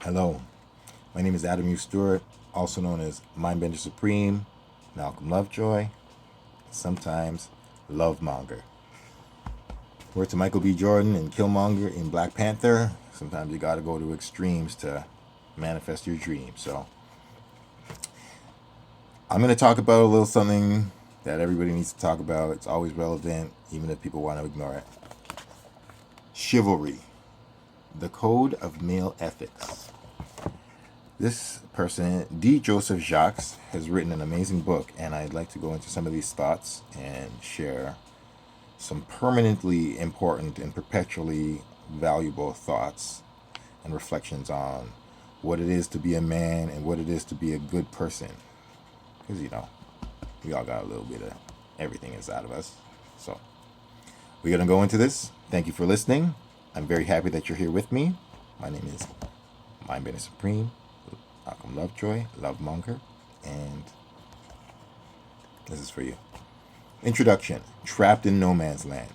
Hello, my name is Adam U. Stewart, also known as Mindbender Supreme, Malcolm Lovejoy, sometimes Lovemonger. Word to Michael B. Jordan and Killmonger in Black Panther, sometimes you gotta go to extremes to manifest your dreams. So, I'm gonna talk about a little something that everybody needs to talk about. It's always relevant, even if people want to ignore it. Chivalry, the code of male ethics. This person, D. Joseph Jacques, has written an amazing book, and I'd like to go into some of these thoughts and share some permanently important and perpetually valuable thoughts and reflections on what it is to be a man and what it is to be a good person. Because, we all got a little bit of everything inside of us. So, we're going to go into this. Thank you for listening. I'm very happy that you're here with me. My name is Mindbender Supreme, Malcolm Lovejoy, Lovemonger, and this is for you. Introduction. Trapped in no man's land.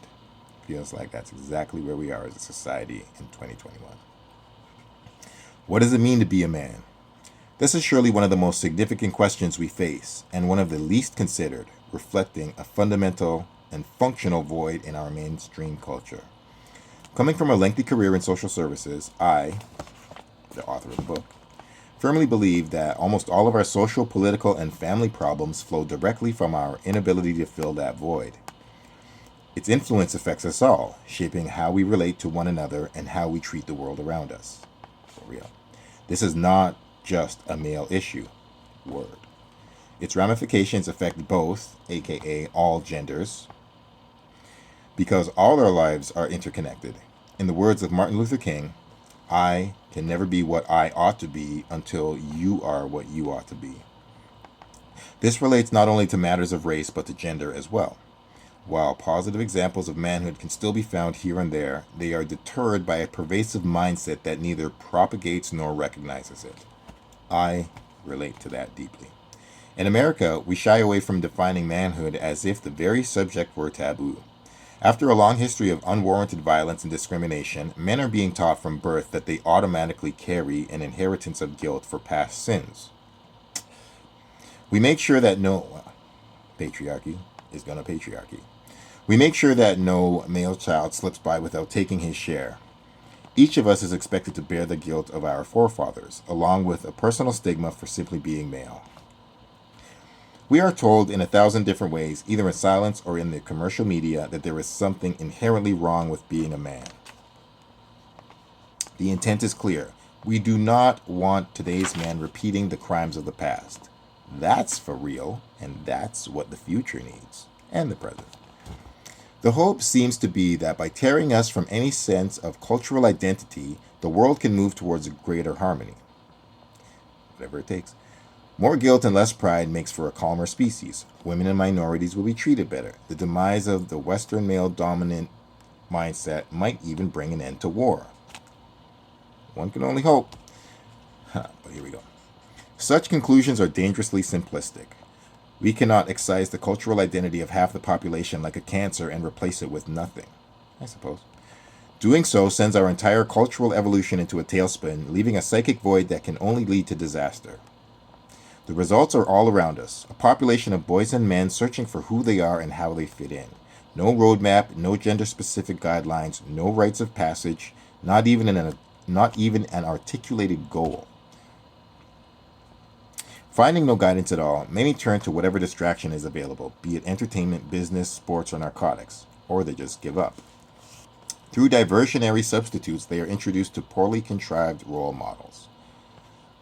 Feels like that's exactly where we are as a society in 2021. What does it mean to be a man? This is surely one of the most significant questions we face, and one of the least considered, reflecting a fundamental and functional void in our mainstream culture. Coming from a lengthy career in social services, I, the author of the book, firmly believe that almost all of our social, political, and family problems flow directly from our inability to fill that void. Its influence affects us all, shaping how we relate to one another and how we treat the world around us. For real. This is not just a male issue. Word. Its ramifications affect both, aka all genders, because all our lives are interconnected. In the words of Martin Luther King, I can never be what I ought to be until you are what you ought to be. This relates not only to matters of race, but to gender as well. While positive examples of manhood can still be found here and there, they are deterred by a pervasive mindset that neither propagates nor recognizes it. I relate to that deeply. In America, we shy away from defining manhood as if the very subject were taboo. After a long history of unwarranted violence and discrimination, men are being taught from birth that they automatically carry an inheritance of guilt for past sins. We make sure that patriarchy is gonna patriarchy. We make sure that no male child slips by without taking his share. Each of us is expected to bear the guilt of our forefathers, along with a personal stigma for simply being male. We are told in 1,000 different ways, either in silence or in the commercial media, that there is something inherently wrong with being a man. The intent is clear. We do not want today's man repeating the crimes of the past. That's for real, and that's what the future needs, and the present. The hope seems to be that by tearing us from any sense of cultural identity, the world can move towards a greater harmony. Whatever it takes. More guilt and less pride makes for a calmer species. Women and minorities will be treated better. The demise of the Western male-dominant mindset might even bring an end to war. One can only hope. But here we go. Such conclusions are dangerously simplistic. We cannot excise the cultural identity of half the population like a cancer and replace it with nothing, I suppose. Doing so sends our entire cultural evolution into a tailspin, leaving a psychic void that can only lead to disaster. The results are all around us, a population of boys and men searching for who they are and how they fit in. No roadmap, no gender-specific guidelines, no rites of passage, not even an articulated goal. Finding no guidance at all, many turn to whatever distraction is available, be it entertainment, business, sports, or narcotics, or they just give up. Through diversionary substitutes, they are introduced to poorly contrived role models.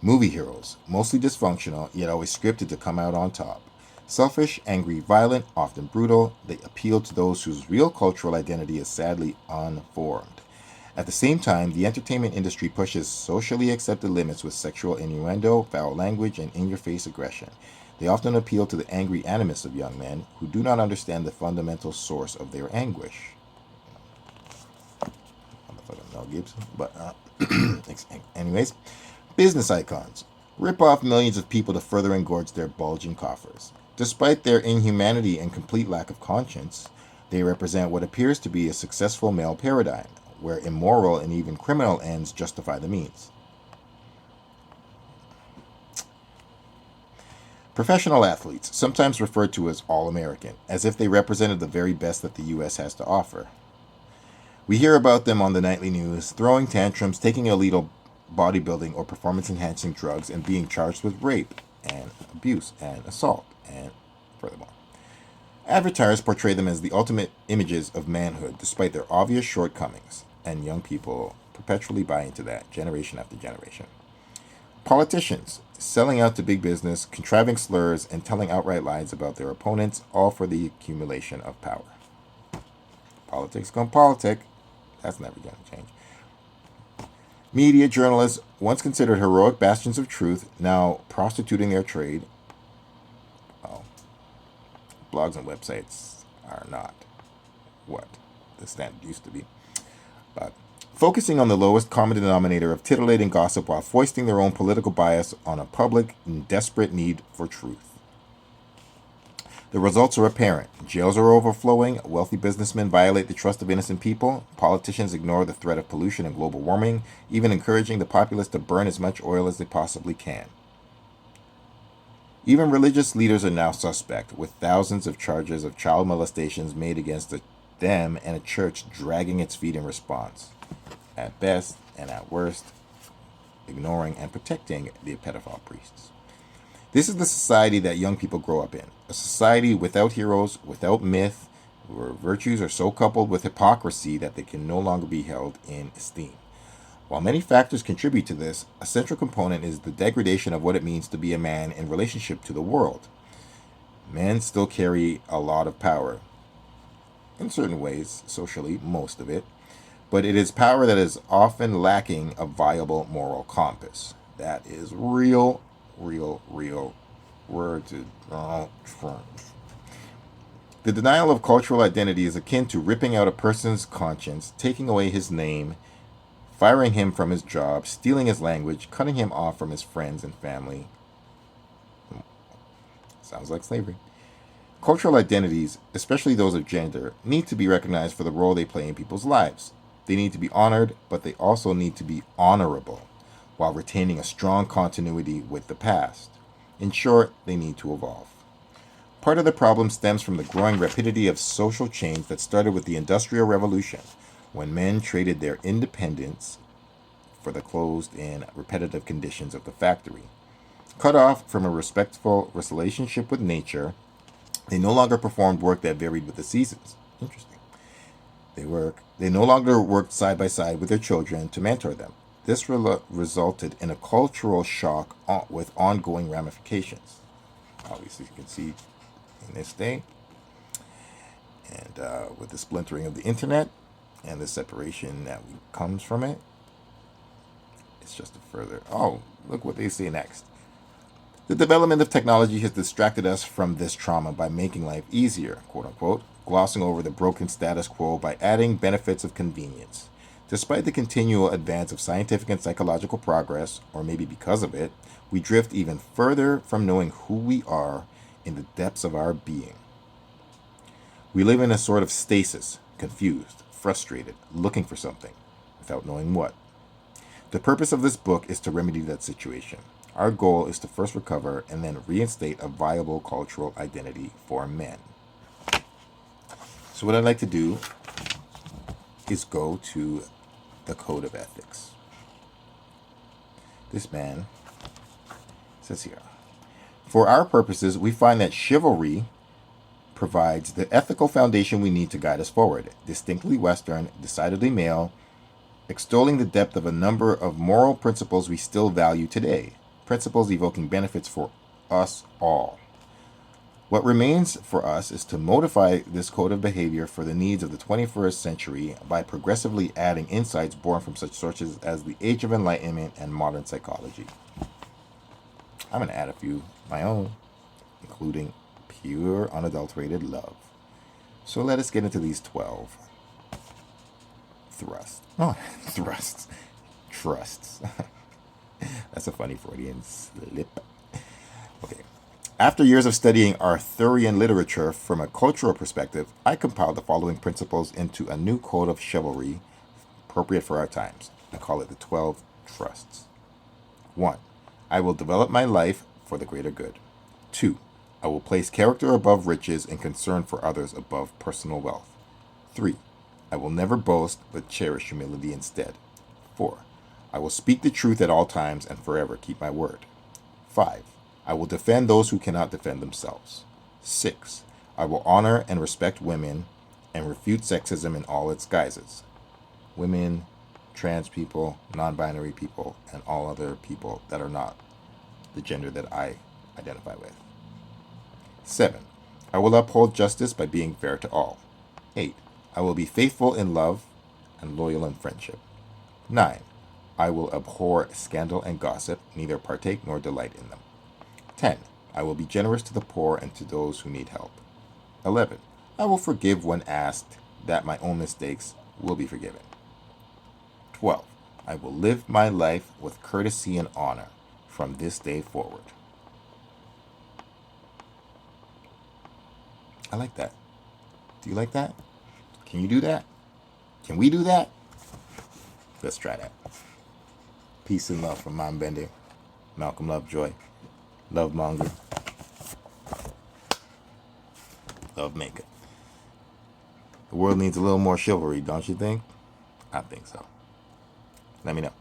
Movie heroes, mostly dysfunctional, yet always scripted to come out on top. Selfish, angry, violent, often brutal, they appeal to those whose real cultural identity is sadly unformed. At the same time, the entertainment industry pushes socially accepted limits with sexual innuendo, foul language, and in-your-face aggression. They often appeal to the angry animus of young men who do not understand the fundamental source of their anguish. Motherfucking Mel Gibson. But, anyways, business icons rip off millions of people to further engorge their bulging coffers. Despite their inhumanity and complete lack of conscience, they represent what appears to be a successful male paradigm, where immoral and even criminal ends justify the means. Professional athletes, sometimes referred to as All-American, as if they represented the very best that the U.S. has to offer. We hear about them on the nightly news, throwing tantrums, taking illegal bodybuilding or performance-enhancing drugs, and being charged with rape and abuse and assault, and furthermore. Advertisers portray them as the ultimate images of manhood, despite their obvious shortcomings, and young people perpetually buy into that, generation after generation. Politicians, selling out to big business, contriving slurs, and telling outright lies about their opponents, all for the accumulation of power. Politics gone politic. That's never going to change. Media journalists, once considered heroic bastions of truth, now prostituting their trade. Well, blogs and websites are not what the standard used to be. But focusing on the lowest common denominator of titillating gossip while foisting their own political bias on a public in desperate need for truth. The results are apparent. Jails are overflowing, wealthy businessmen violate the trust of innocent people, politicians ignore the threat of pollution and global warming, even encouraging the populace to burn as much oil as they possibly can. Even religious leaders are now suspect, with thousands of charges of child molestations made against them and a church dragging its feet in response. At best, and at worst, ignoring and protecting the pedophile priests. This is the society that young people grow up in. A society without heroes, without myth, where virtues are so coupled with hypocrisy that they can no longer be held in esteem. While many factors contribute to this, a central component is the degradation of what it means to be a man in relationship to the world. Men still carry a lot of power. In certain ways, socially, most of it. But it is power that is often lacking a viable moral compass. That is real word to The denial of cultural identity is akin to ripping out a person's conscience, taking away his name, firing him from his job, stealing his language, cutting him off from his friends and family. Sounds like slavery. Cultural identities, especially those of gender, need to be recognized for the role they play in people's lives. They need to be honored, but they also need to be honorable, while retaining a strong continuity with the past. In short, they need to evolve. Part of the problem stems from the growing rapidity of social change that started with the Industrial Revolution, when men traded their independence for the closed-in, repetitive conditions of the factory. Cut off from a respectful relationship with nature, they no longer performed work that varied with the seasons. Interesting. They no longer worked side by side with their children to mentor them. This resulted in a cultural shock with ongoing ramifications. Obviously, you can see in this day, and with the splintering of the internet and the separation that comes from it, it's just a further. Oh, look what they say next. The development of technology has distracted us from this trauma by making life easier, quote unquote, glossing over the broken status quo by adding benefits of convenience. Despite the continual advance of scientific and psychological progress, or maybe because of it, we drift even further from knowing who we are in the depths of our being. We live in a sort of stasis, confused, frustrated, looking for something, without knowing what. The purpose of this book is to remedy that situation. Our goal is to first recover and then reinstate a viable cultural identity for men. So what I'd like to do is go to the Code of Ethics. This man says here, for our purposes, we find that chivalry provides the ethical foundation we need to guide us forward. Distinctly Western, decidedly male, extolling the depth of a number of moral principles we still value today. Principles evoking benefits for us all. What remains for us is to modify this code of behavior for the needs of the 21st century by progressively adding insights born from such sources as the Age of Enlightenment and modern psychology. I'm going to add a few of my own, including pure, unadulterated love. So let us get into these 12 thrusts. Oh, thrusts. Trusts. That's a funny Freudian slip. Okay. After years of studying Arthurian literature from a cultural perspective, I compiled the following principles into a new code of chivalry appropriate for our times. I call it the 12 trusts. 1. I will develop my life for the greater good. 2. I will place character above riches and concern for others above personal wealth. 3. I will never boast, but cherish humility instead. 4. I will speak the truth at all times and forever keep my word. 5. I will defend those who cannot defend themselves. 6. I will honor and respect women and refute sexism in all its guises. Women, trans people, non-binary people, and all other people that are not the gender that I identify with. 7. I will uphold justice by being fair to all. 8. I will be faithful in love and loyal in friendship. 9. I will abhor scandal and gossip, neither partake nor delight in them. 10. I will be generous to the poor and to those who need help. 11. I will forgive when asked, that my own mistakes will be forgiven. 12. I will live my life with courtesy and honor from this day forward. I like that. Do you like that? Can you do that? Can we do that? Let's try that. Peace and love from Mom Bender, Malcolm Lovejoy, Lovemonger, Lovemaker. The world needs a little more chivalry, don't you think? I think so. Let me know.